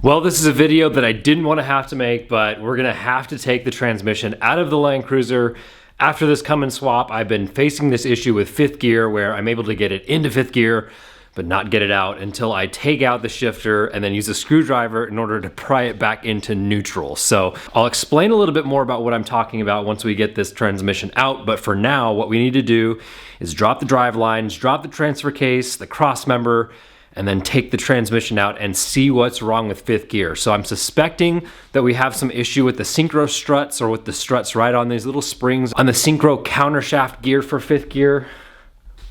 Well, this is a video that I didn't want to have to make, but we're gonna have to take the transmission out of the Land Cruiser. After this Cummins swap, I've been facing this issue with fifth gear where I'm able to get it into fifth gear, but not get it out until I take out the shifter and then use a screwdriver in order to pry it back into neutral. So I'll explain a little bit more about what I'm talking about once we get this transmission out, but for now, what we need to do is drop the drive lines, drop the transfer case, the cross member, and then take the transmission out and see what's wrong with fifth gear. So I'm suspecting that we have some issue with the synchro struts or with the struts right on these little springs on the synchro countershaft gear for fifth gear.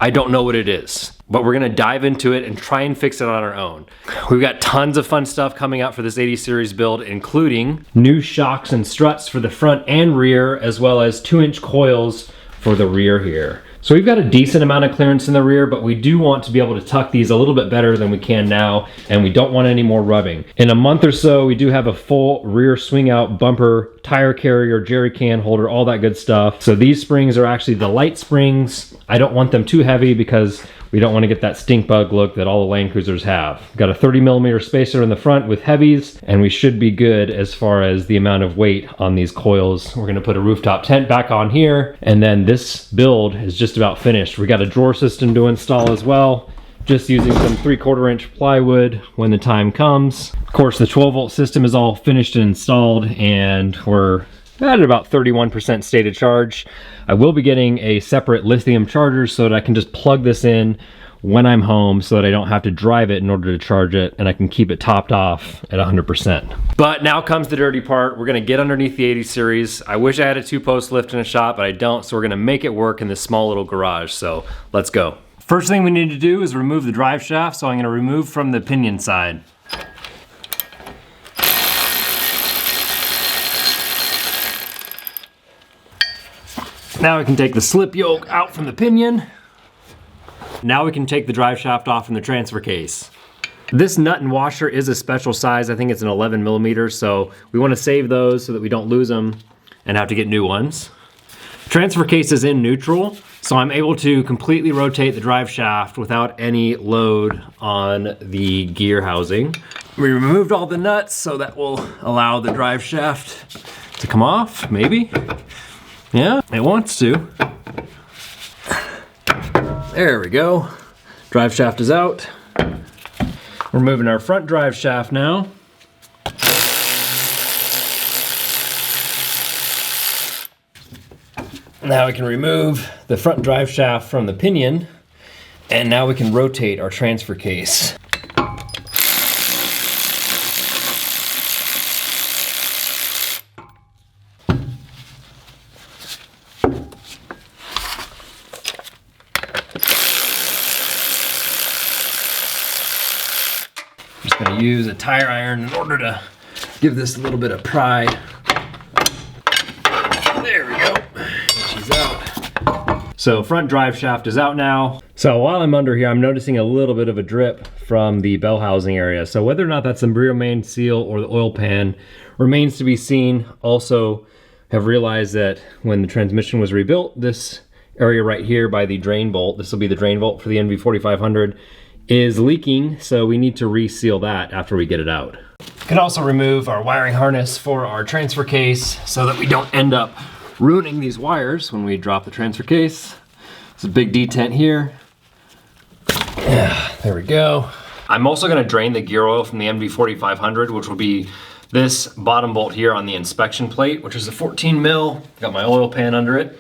I don't know what it is, but we're gonna dive into it and try and fix it on our own. We've got tons of fun stuff coming out for this 80 series build, including new shocks and struts for the front and rear, as well as 2-inch coils for the rear here. So we've got a decent amount of clearance in the rear, but we do want to be able to tuck these a little bit better than we can now, and we don't want any more rubbing. In a month or so, we do have a full rear swing out bumper, tire carrier, jerry can holder, all that good stuff. So these springs are actually the light springs. I don't want them too heavy because we don't want to get that stink bug look that all the Land Cruisers have. Got a 30mm spacer in the front with heavies, and we should be good as far as the amount of weight on these coils. We're gonna put a rooftop tent back on here, and then this build is just about finished. We got a drawer system to install as well, just using some 3/4 inch plywood when the time comes. Of course, the 12-volt system is all finished and installed, and we're at about 31% state of charge. I will be getting a separate lithium charger so that I can just plug this in when I'm home so that I don't have to drive it in order to charge it, and I can keep it topped off at 100%. But now comes the dirty part. We're gonna get underneath the 80 series. I wish I had a 2-post lift in a shop, but I don't, so we're gonna make it work in this small little garage, so let's go. First thing we need to do is remove the drive shaft, so I'm gonna remove from the pinion side. Now we can take the slip yoke out from the pinion. Now we can take the drive shaft off from the transfer case. This nut and washer is a special size. I think it's an 11mm, so we want to save those so that we don't lose them and have to get new ones. Transfer case is in neutral, so I'm able to completely rotate the drive shaft without any load on the gear housing. We removed all the nuts, so that will allow the drive shaft to come off, maybe. Yeah, it wants to. There we go. Drive shaft is out. We're moving our front drive shaft now. Now we can remove the front drive shaft from the pinion, and now we can rotate our transfer case. Just gonna use a tire iron in order to give this a little bit of pry. There we go. She's out. So front drive shaft is out now. So while I'm under here, I'm noticing a little bit of a drip from the bell housing area. So whether or not that's the rear main seal or the oil pan remains to be seen. Also have realized that when the transmission was rebuilt, this area right here by the drain bolt, this will be the drain bolt for the NV4500, is leaking, so we need to reseal that after we get it out. We can also remove our wiring harness for our transfer case so that we don't end up ruining these wires when we drop the transfer case. It's a big detent here. Yeah, there we go. I'm also gonna drain the gear oil from the NV4500, which will be this bottom bolt here on the inspection plate, which is a 14mm. Got my oil pan under it.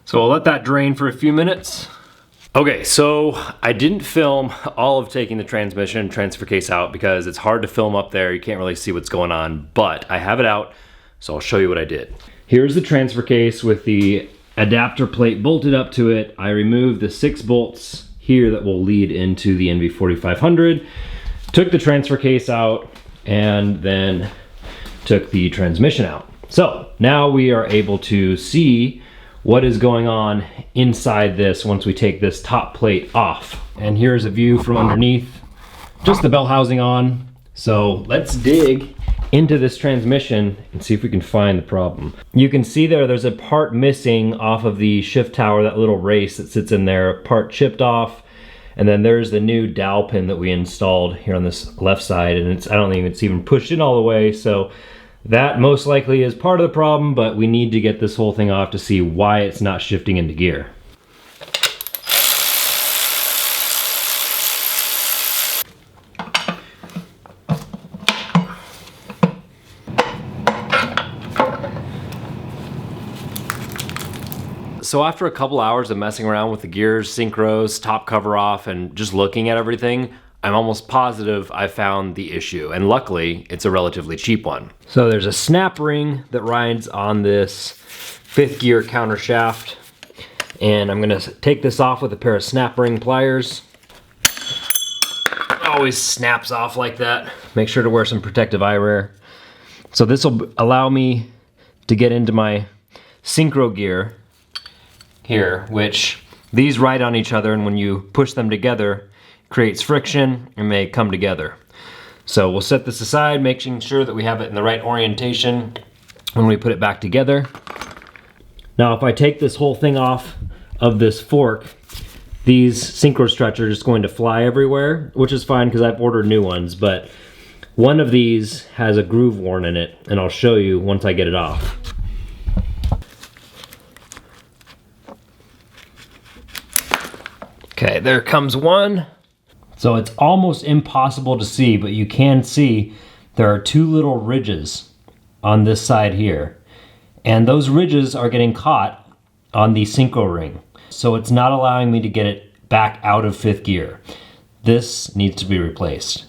So I'll let that drain for a few minutes. Okay, so I didn't film all of taking the transmission and transfer case out because it's hard to film up there. You can't really see what's going on, but I have it out, so I'll show you what I did. Here's the transfer case with the adapter plate bolted up to it. I removed the 6 bolts here that will lead into the NV4500, took the transfer case out, and then took the transmission out. So now we are able to see what is going on inside this once we take this top plate off. And here's a view from underneath, just the bell housing on. So let's dig into this transmission and see if we can find the problem. You can see there's a part missing off of the shift tower, that little race that sits in there, part chipped off. And then there's the new dowel pin that we installed here on this left side, and I don't think it's even pushed in all the way, so that most likely is part of the problem, but we need to get this whole thing off to see why it's not shifting into gear. So after a couple hours of messing around with the gears, synchros, top cover off, and just looking at everything, I'm almost positive I found the issue, and luckily it's a relatively cheap one. So there's a snap ring that rides on this 5th gear counter shaft, and I'm gonna take this off with a pair of snap ring pliers. Always snaps off like that. Make sure to wear some protective eyewear. So this will allow me to get into my synchro gear here, which these ride on each other, and when you push them together, creates friction and they come together. So we'll set this aside, making sure that we have it in the right orientation when we put it back together. Now if I take this whole thing off of this fork, these synchro struts are just going to fly everywhere, which is fine because I've ordered new ones, but one of these has a groove worn in it, and I'll show you once I get it off. Okay, there comes one. So it's almost impossible to see, but you can see there are 2 little ridges on this side here. And those ridges are getting caught on the synchro ring. So it's not allowing me to get it back out of 5th gear. This needs to be replaced.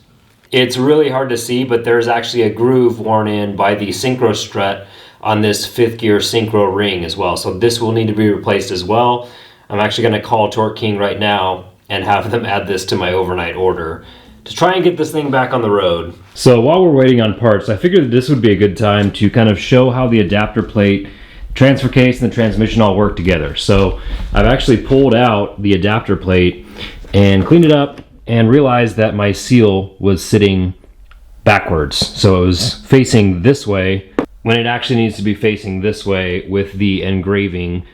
It's really hard to see, but there's actually a groove worn in by the synchro strut on this 5th gear synchro ring as well. So this will need to be replaced as well. I'm actually gonna call Torque King right now and have them add this to my overnight order to try and get this thing back on the road. So while we're waiting on parts, I figured that this would be a good time to kind of show how the adapter plate, transfer case, and the transmission all work together. So I've actually pulled out the adapter plate and cleaned it up and realized that my seal was sitting backwards. So it was facing this way when it actually needs to be facing this way with the engraving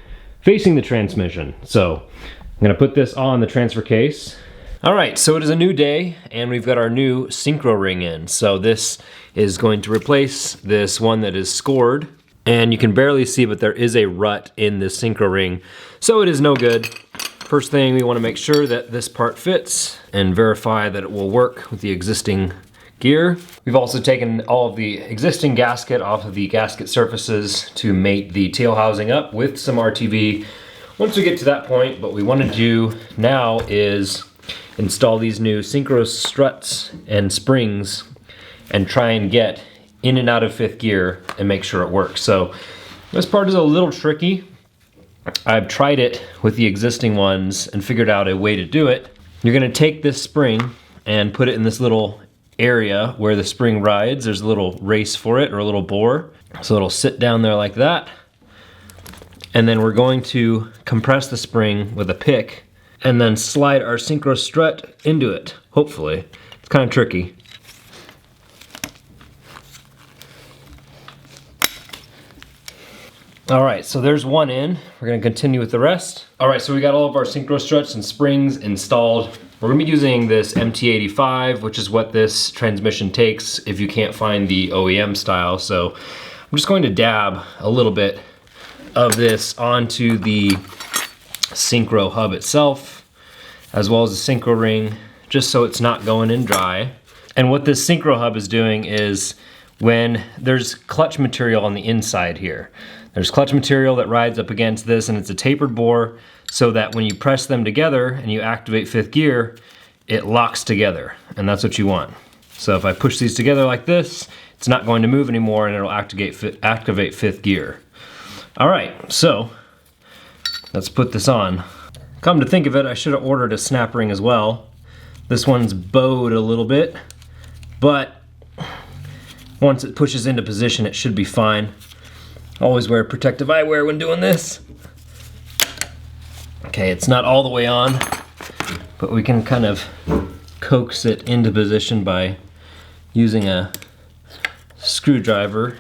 facing the transmission. So I'm gonna put this on the transfer case. All right, so it is a new day and we've got our new synchro ring in. So this is going to replace this one that is scored, and you can barely see, but there is a rut in this synchro ring. So it is no good. First thing, we wanna make sure that this part fits and verify that it will work with the existing gear. We've also taken all of the existing gasket off of the gasket surfaces to mate the tail housing up with some RTV once we get to that point. What we want to do now is install these new synchro struts and springs and try and get in and out of 5th gear and make sure it works. So this part is a little tricky. I've tried it with the existing ones and figured out a way to do it. You're going to take this spring and put it in this little area where the spring rides. There's a little race for it, or a little bore. So it'll sit down there like that. And then we're going to compress the spring with a pick and then slide our synchro strut into it, hopefully. It's kind of tricky. All right, so there's one in. We're gonna continue with the rest. All right, so we got all of our synchro struts and springs installed. We're gonna be using this MT85, which is what this transmission takes if you can't find the OEM style. So I'm just going to dab a little bit of this onto the synchro hub itself, as well as the synchro ring, just so it's not going in dry. And what this synchro hub is doing is, when there's clutch material on the inside here, there's clutch material that rides up against this, and it's a tapered bore so that when you press them together and you activate 5th gear, it locks together, and that's what you want. So if I push these together like this, it's not going to move anymore and it'll activate 5th gear. All right, so let's put this on. Come to think of it, I should have ordered a snap ring as well. This one's bowed a little bit, but once it pushes into position, it should be fine. Always wear protective eyewear when doing this. Okay, it's not all the way on, but we can kind of coax it into position by using a screwdriver.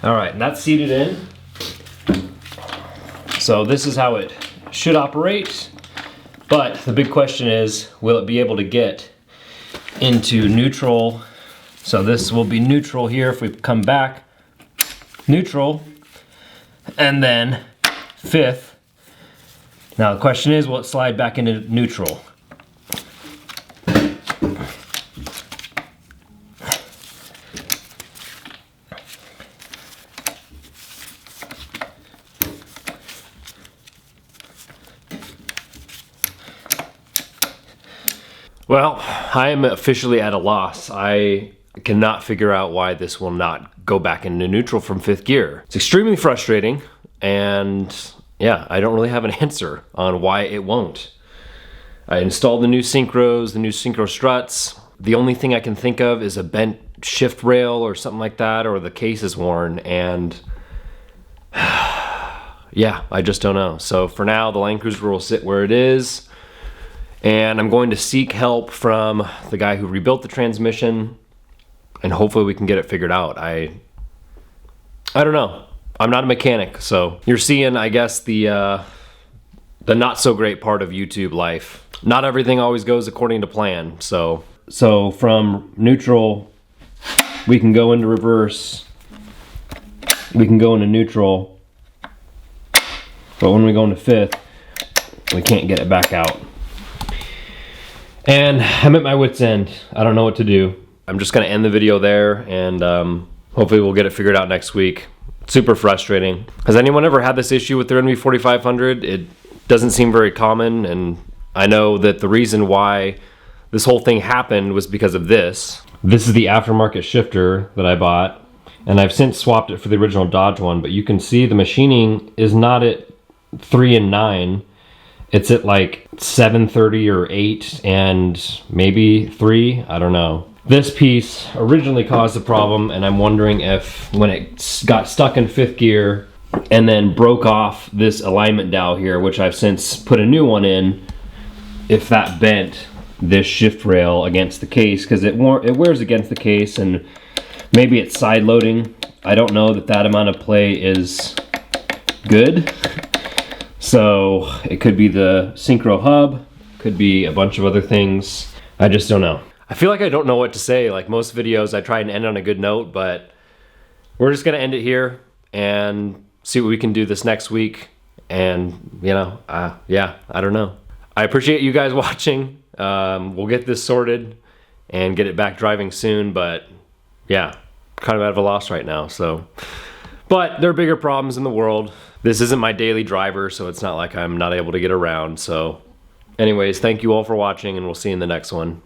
All right, and that's seated in. So this is how it should operate. But the big question is, will it be able to get into neutral? So this will be neutral here if we come back. Neutral, and then fifth. Now the question is, will it slide back into neutral? Well, I am officially at a loss. I cannot figure out why this will not go back into neutral from fifth gear. It's extremely frustrating, and yeah, I don't really have an answer on why it won't. I installed the new synchros, the new synchro struts. The only thing I can think of is a bent shift rail or something like that, or the case is worn, and yeah, I just don't know. So for now, the Land Cruiser will sit where it is. And I'm going to seek help from the guy who rebuilt the transmission, and hopefully we can get it figured out. I don't know. I'm not a mechanic, so you're seeing, I guess, the not so great part of YouTube life. Not everything always goes according to plan. So from neutral, we can go into reverse. We can go into neutral, but when we go into fifth, we can't get it back out. And I'm at my wit's end. I don't know what to do. I'm just gonna end the video there, and hopefully we'll get it figured out next week. Super frustrating. Has anyone ever had this issue with their NV4500? It doesn't seem very common, and I know that the reason why this whole thing happened was because of this. This is the aftermarket shifter that I bought, and I've since swapped it for the original Dodge one, but you can see the machining is not at 3 and 9. It's at like 7:30 or 8 and maybe 3, I don't know. This piece originally caused the problem, and I'm wondering if when it got stuck in fifth gear and then broke off this alignment dowel here, which I've since put a new one in, if that bent this shift rail against the case, because it wears against the case, and maybe it's side loading. I don't know that amount of play is good. So it could be the synchro hub, could be a bunch of other things. I just don't know. I feel like I don't know what to say. Like most videos, I try and end on a good note, but we're just gonna end it here and see what we can do this next week. And you know, yeah, I don't know. I appreciate you guys watching. We'll get this sorted and get it back driving soon, but yeah, kind of out of a loss right now, so. But there are bigger problems in the world. This isn't my daily driver, so it's not like I'm not able to get around. So anyways, thank you all for watching, and we'll see you in the next one.